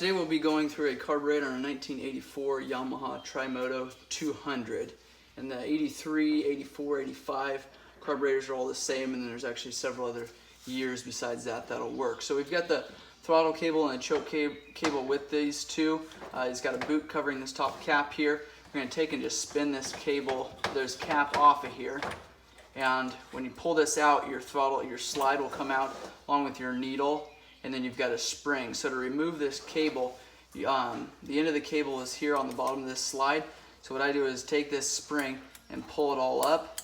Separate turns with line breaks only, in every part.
Today we'll be going through a carburetor on a 1984 Yamaha Tri Moto 200. And the 83, 84, 85 carburetors are all the same, and then there's actually several other years besides that that'll work. So we've got the throttle cable and a choke cable with these two. It's got a boot covering this top cap here. We're going to take and just spin this cable, there's cap off of here. And when you pull this out, your slide will come out along with your needle, and then you've got a spring. So to remove this cable, the end of the cable is here on the bottom of this slide. So what I do is take this spring and pull it all up,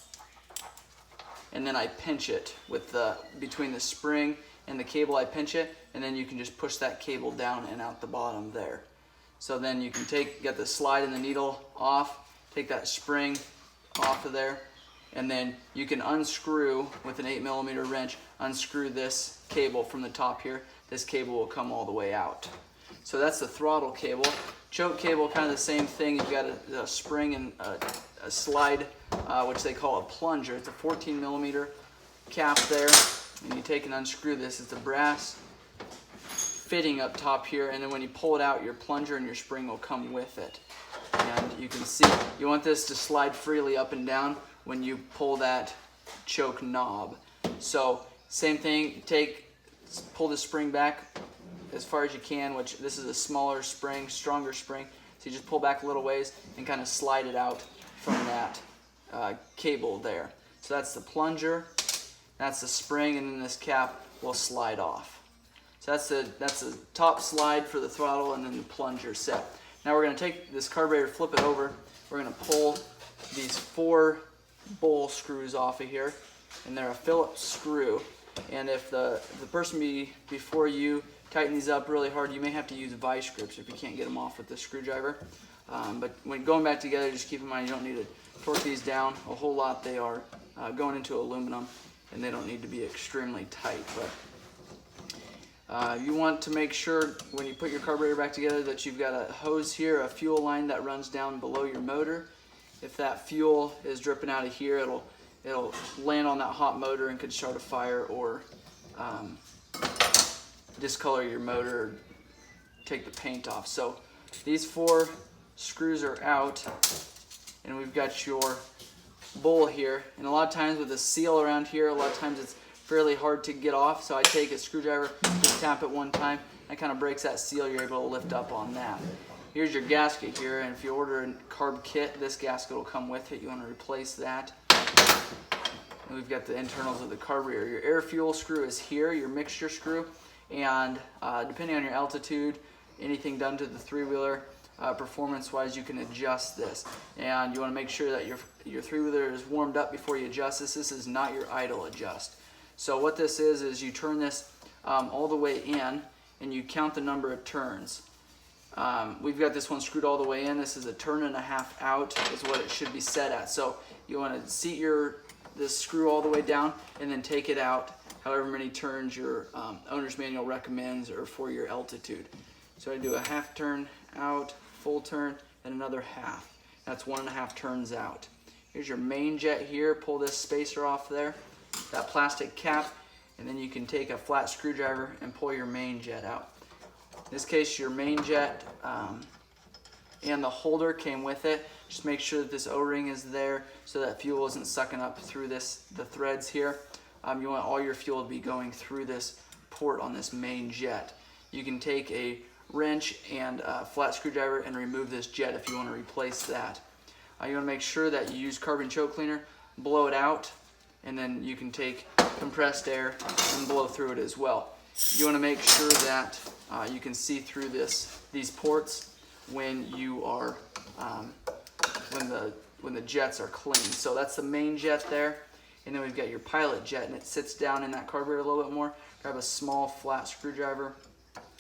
and then I pinch it with between the spring and the cable. I pinch it, and then you can just push that cable down and out the bottom there. So then you can get the slide and the needle off, take that spring off of there, and then you can unscrew with an 8mm wrench, unscrew this cable from the top here. This cable will come all the way out. So that's the throttle cable. Choke cable, kind of the same thing. You've got a spring and a slide, which they call a plunger. It's a 14mm cap there, and you take and unscrew this. It's a brass fitting up top here, and then when you pull it out, your plunger and your spring will come with it. And you can see, you want this to slide freely up and down when you pull that choke knob. So same thing, pull the spring back as far as you can, which this is a smaller spring, stronger spring. So you just pull back a little ways and kind of slide it out from that cable there. So that's the plunger, that's the spring, and then this cap will slide off. So that's the top slide for the throttle, and then the plunger set. Now we're going to take this carburetor, flip it over. We're going to pull these 4 bowl screws off of here, and they're a Phillips screw. And if the person before you tighten these up really hard, you may have to use vice grips if you can't get them off with the screwdriver. But when going back together, just keep in mind you don't need to torque these down a whole lot. They are going into aluminum, and they don't need to be extremely tight. But you want to make sure when you put your carburetor back together that you've got a hose here, a fuel line that runs down below your motor. If that fuel is dripping out of here, it'll land on that hot motor and could start a fire or discolor your motor or take the paint off. So these 4 screws are out, and we've got your bowl here. And a lot of times with a seal around here, a lot of times it's fairly hard to get off. So I take a screwdriver, just tap it one time, that kind of breaks that seal. You're able to lift up on that. Here's your gasket here, and if you order a carb kit, this gasket will come with it. You want to replace that. And we've got the internals of the carburetor. Your air fuel screw is here, your mixture screw, and depending on your altitude, anything done to the 3-wheeler, performance-wise, you can adjust this. And you want to make sure that your 3-wheeler is warmed up before you adjust this. This is not your idle adjust. So what this is you turn this all the way in, and you count the number of turns. We've got this one screwed all the way in. This is a 1.5 turns out is what it should be set at. So you want to seat this screw all the way down and then take it out however many turns your owner's manual recommends or for your altitude. So I do a 1/2 turn out, full turn, and another 1/2. That's 1.5 turns out. Here's your main jet here. Pull this spacer off there, that plastic cap, and then you can take a flat screwdriver and pull your main jet out. In this case, your main jet and the holder came with it. Just make sure that this O-ring is there so that fuel isn't sucking up through the threads here. You want all your fuel to be going through this port on this main jet. You can take a wrench and a flat screwdriver and remove this jet if you want to replace that. You want to make sure that you use carbon choke cleaner, blow it out, and then you can take compressed air and blow through it as well. You want to make sure that you can see through these ports when you are when the jets are clean. So that's the main jet there, and then we've got your pilot jet, and it sits down in that carburetor a little bit more. Grab a small flat screwdriver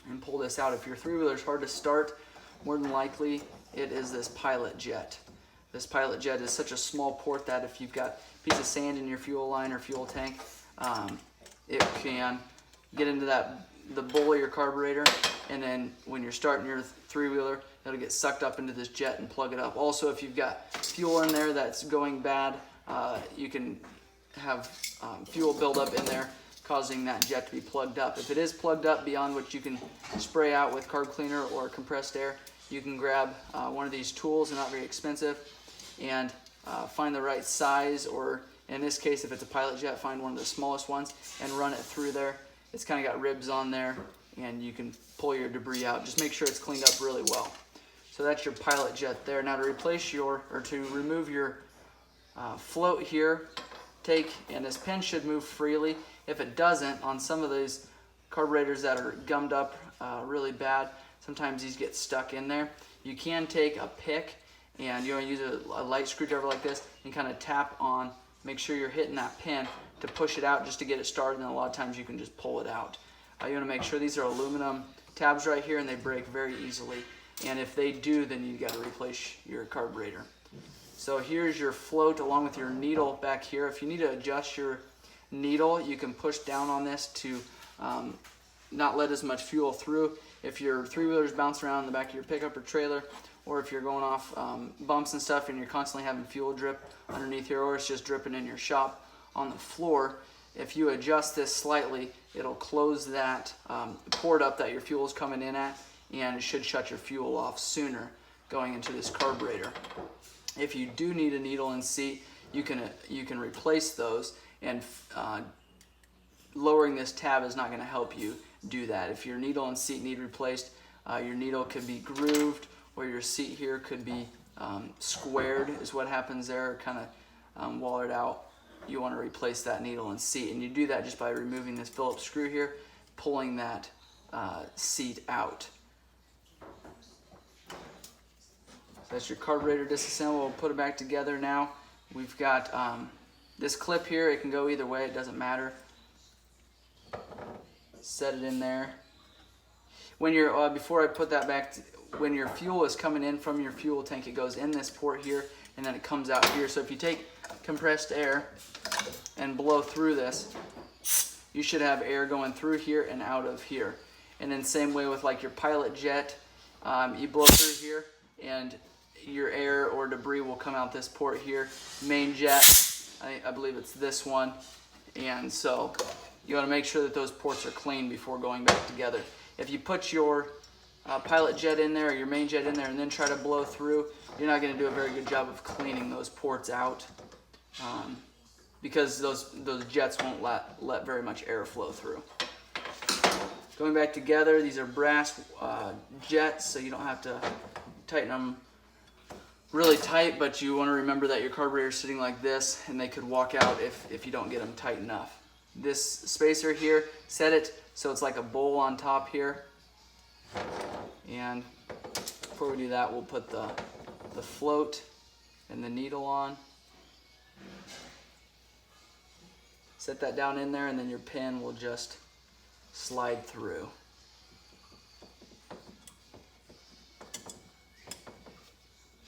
and pull this out. If your 3-wheeler is hard to start, more than likely it is this pilot jet. This pilot jet is such a small port that if you've got a piece of sand in your fuel line or fuel tank, it can get into the bowl of your carburetor, and then when you're starting your 3-wheeler, it'll get sucked up into this jet and plug it up. Also, if you've got fuel in there that's going bad, you can have fuel build up in there, causing that jet to be plugged up. If it is plugged up beyond what you can spray out with carb cleaner or compressed air, you can grab one of these tools, they're not very expensive, and find the right size, or in this case, if it's a pilot jet, find one of the smallest ones and run it through there. It's kind of got ribs on there, and you can pull your debris out. Just make sure it's cleaned up really well. So that's your pilot jet there. Now to remove your float here, and this pin should move freely. If it doesn't, on some of these carburetors that are gummed up really bad, sometimes these get stuck in there. You can take a pick, and you want to use a light screwdriver like this and kind of tap on, make sure you're hitting that pin to push it out just to get it started, and a lot of times you can just pull it out. You want to make sure these are aluminum tabs right here, and they break very easily, and if they do, then you got to replace your carburetor. So here's your float along with your needle back here. If you need to adjust your needle, you can push down on this to not let as much fuel through. If your three-wheeler's bouncing around in the back of your pickup or trailer, or if you're going off bumps and stuff and you're constantly having fuel drip underneath here, or it's just dripping in your shop on the floor, if you adjust this slightly, it'll close that port up that your fuel is coming in at, and it should shut your fuel off sooner going into this carburetor. If you do need a needle and seat, you can replace those, and lowering this tab is not going to help you do that. If your needle and seat need replaced, your needle could be grooved, or your seat here could be squared, is what happens there, kind of wallered out. You want to replace that needle and seat, and you do that just by removing this Phillips screw here, pulling that seat out. So that's your carburetor disassembled. We'll put it back together now. We've got this clip here. It can go either way, it doesn't matter. Set it in there. When you're before I put that back, when your fuel is coming in from your fuel tank, it goes in this port here, and then it comes out here. So if you take compressed air and blow through this, you should have air going through here and out of here. And then same way with like your pilot jet, you blow through here, and your air or debris will come out this port here. Main jet, I believe it's this one, and so you want to make sure that those ports are clean before going back together. If you put your pilot jet in there or your main jet in there and then try to blow through, you're not going to do a very good job of cleaning those ports out, because those jets won't let very much air flow through. Going back together, these are brass jets, so you don't have to tighten them really tight, but you want to remember that your carburetor is sitting like this, and they could walk out if you don't get them tight enough. This spacer here, set it so it's like a bowl on top here. And before we do that, we'll put the float and the needle on. Set that down in there, and then your pin will just slide through.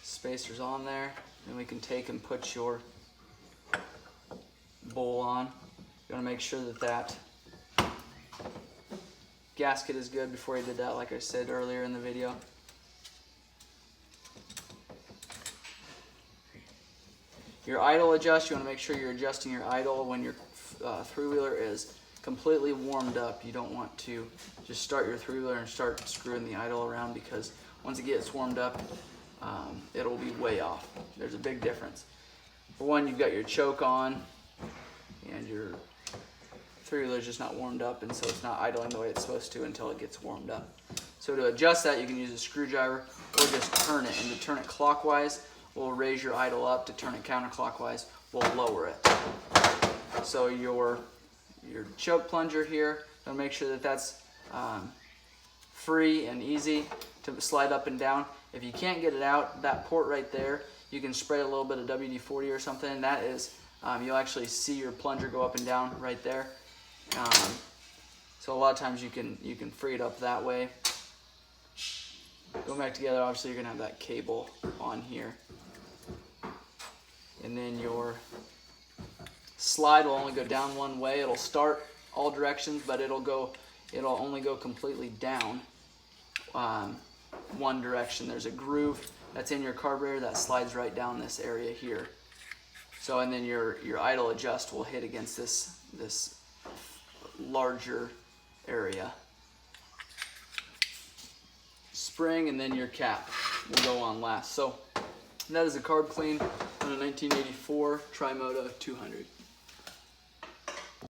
Spacer's on there, and we can take and put your bowl on. You want to make sure that gasket is good before you did that, like I said earlier in the video. Your idle adjust, you want to make sure you're adjusting your idle when your three-wheeler is completely warmed up. You don't want to just start your three-wheeler and start screwing the idle around, because once it gets warmed up, it'll be way off. There's a big difference. For one, you've got your choke on, and your three-wheeler is just not warmed up, and so it's not idling the way it's supposed to until it gets warmed up. So to adjust that, you can use a screwdriver or just turn it, and to turn it clockwise will raise your idle up. To turn it counterclockwise will lower it. So your choke plunger here, you'll make sure that that's free and easy to slide up and down. If you can't get it out, that port right there, you can spray a little bit of WD-40 or something. That is, you'll actually see your plunger go up and down right there. So a lot of times you can free it up that way. Going back together, obviously you're gonna have that cable on here, and then your slide will only go down one way. It'll start all directions, but it'll only go completely down one direction. There's a groove that's in your carburetor that slides right down this area here. So, and then your idle adjust will hit against this larger area. Spring and then your cap will go on last. So that is a carb clean on a 1984 Tri Moto 200.